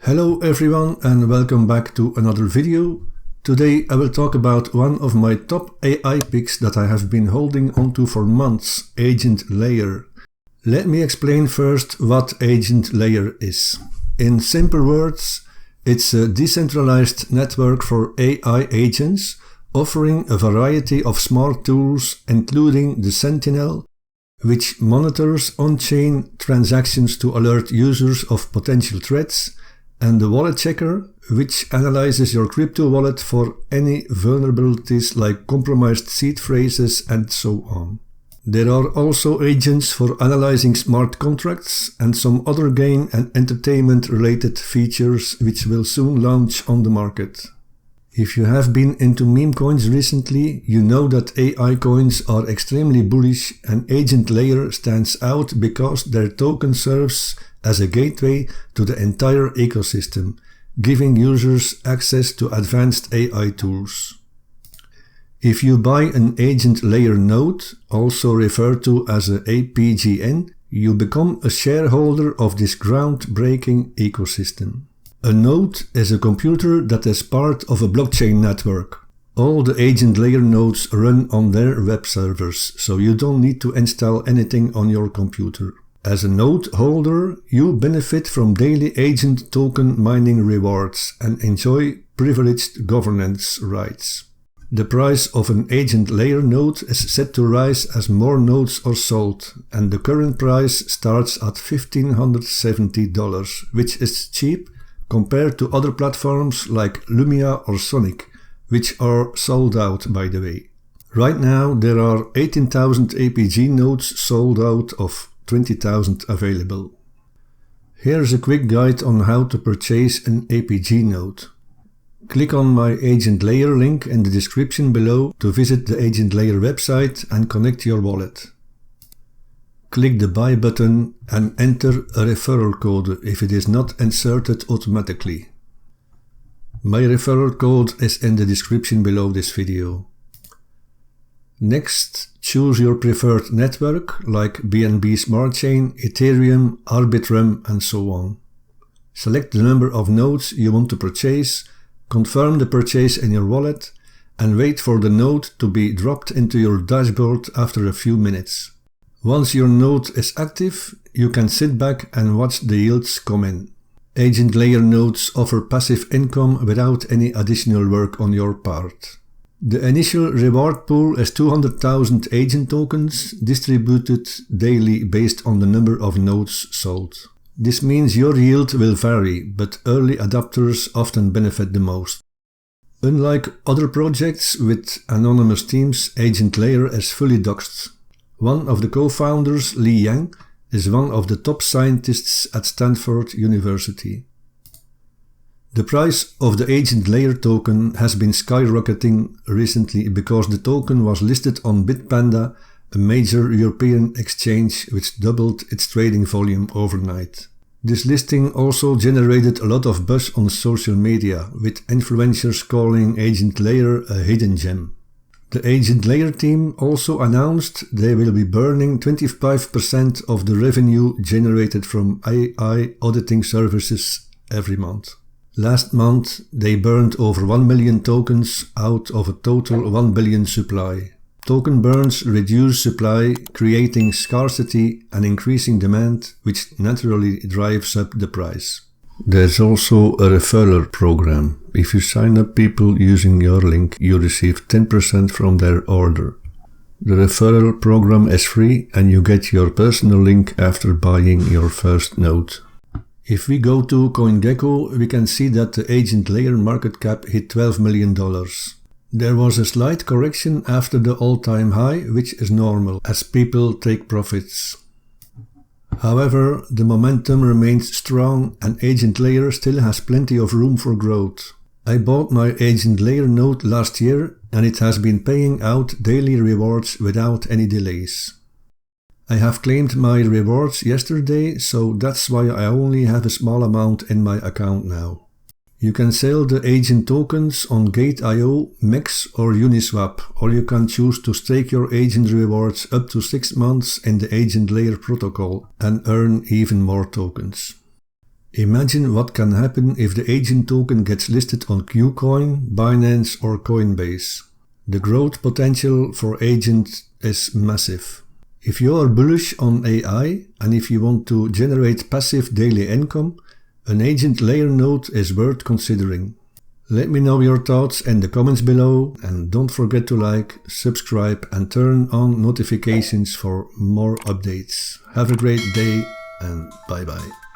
Hello everyone and welcome back to another video. Today I will talk about one of my top AI picks that I have been holding onto for months, AgentLayer. Let me explain first what AgentLayer is. In simple words, it's a decentralized network for AI agents offering a variety of smart tools including the Sentinel, which monitors on-chain transactions to alert users of potential threats, and the Wallet Checker, which analyzes your crypto wallet for any vulnerabilities like compromised seed phrases and so on. There are also agents for analyzing smart contracts and some other gain and entertainment related features which will soon launch on the market. If you have been into meme coins recently, you know that AI coins are extremely bullish, and AgentLayer stands out because their token serves as a gateway to the entire ecosystem, giving users access to advanced AI tools. If you buy an AgentLayer node, also referred to as a APGN, you become a shareholder of this groundbreaking ecosystem. A node is a computer that is part of a blockchain network. All the AgentLayer nodes run on their web servers, so you don't need to install anything on your computer. As a node holder, you benefit from daily agent token mining rewards and enjoy privileged governance rights. The price of an AgentLayer node is set to rise as more nodes are sold, and the current price starts at $1,570, which is cheap compared to other platforms like Lumia or Sonic, which are sold out, by the way. Right now there are 18,000 APG nodes sold out of 20,000 available. Here's a quick guide on how to purchase an APG node. Click on my AgentLayer link in the description below to visit the AgentLayer website and connect your wallet. Click the buy button and enter a referral code if it is not inserted automatically. My referral code is in the description below this video. Next, choose your preferred network like BNB Smart Chain, Ethereum, Arbitrum and so on. Select the number of nodes you want to purchase, confirm the purchase in your wallet and wait for the node to be dropped into your dashboard after a few minutes. Once your node is active, you can sit back and watch the yields come in. AgentLayer nodes offer passive income without any additional work on your part. The initial reward pool is 200,000 agent tokens distributed daily based on the number of nodes sold. This means your yield will vary, but early adopters often benefit the most. Unlike other projects with anonymous teams, AgentLayer is fully doxed. One of the co-founders, Li Yang, is one of the top scientists at Stanford University. The price of the AgentLayer token has been skyrocketing recently because the token was listed on Bitpanda, a major European exchange which doubled its trading volume overnight. This listing also generated a lot of buzz on social media, with influencers calling AgentLayer a hidden gem. The AgentLayer team also announced they will be burning 25% of the revenue generated from AI auditing services every month. Last month, they burned over 1 million tokens out of a total 1 billion supply. Token burns reduce supply, creating scarcity and increasing demand, which naturally drives up the price. There's also a referral program. If you sign up people using your link, you receive 10% from their order. The referral program is free and you get your personal link after buying your first node. If we go to CoinGecko, we can see that the AgentLayer market cap hit $12 million. There was a slight correction after the all-time high, which is normal, as people take profits. However, the momentum remains strong and AgentLayer still has plenty of room for growth. I bought my AgentLayer node last year and it has been paying out daily rewards without any delays. I have claimed my rewards yesterday, so that's why I only have a small amount in my account now. You can sell the agent tokens on Gate.io, MEX or Uniswap, or you can choose to stake your agent rewards up to 6 months in the AgentLayer protocol and earn even more tokens. Imagine what can happen if the Agent token gets listed on KuCoin, Binance or Coinbase. The growth potential for Agent is massive. If you are bullish on AI and if you want to generate passive daily income, an AgentLayer node is worth considering. Let me know your thoughts in the comments below, and don't forget to like, subscribe and turn on notifications for more updates. Have a great day and bye bye.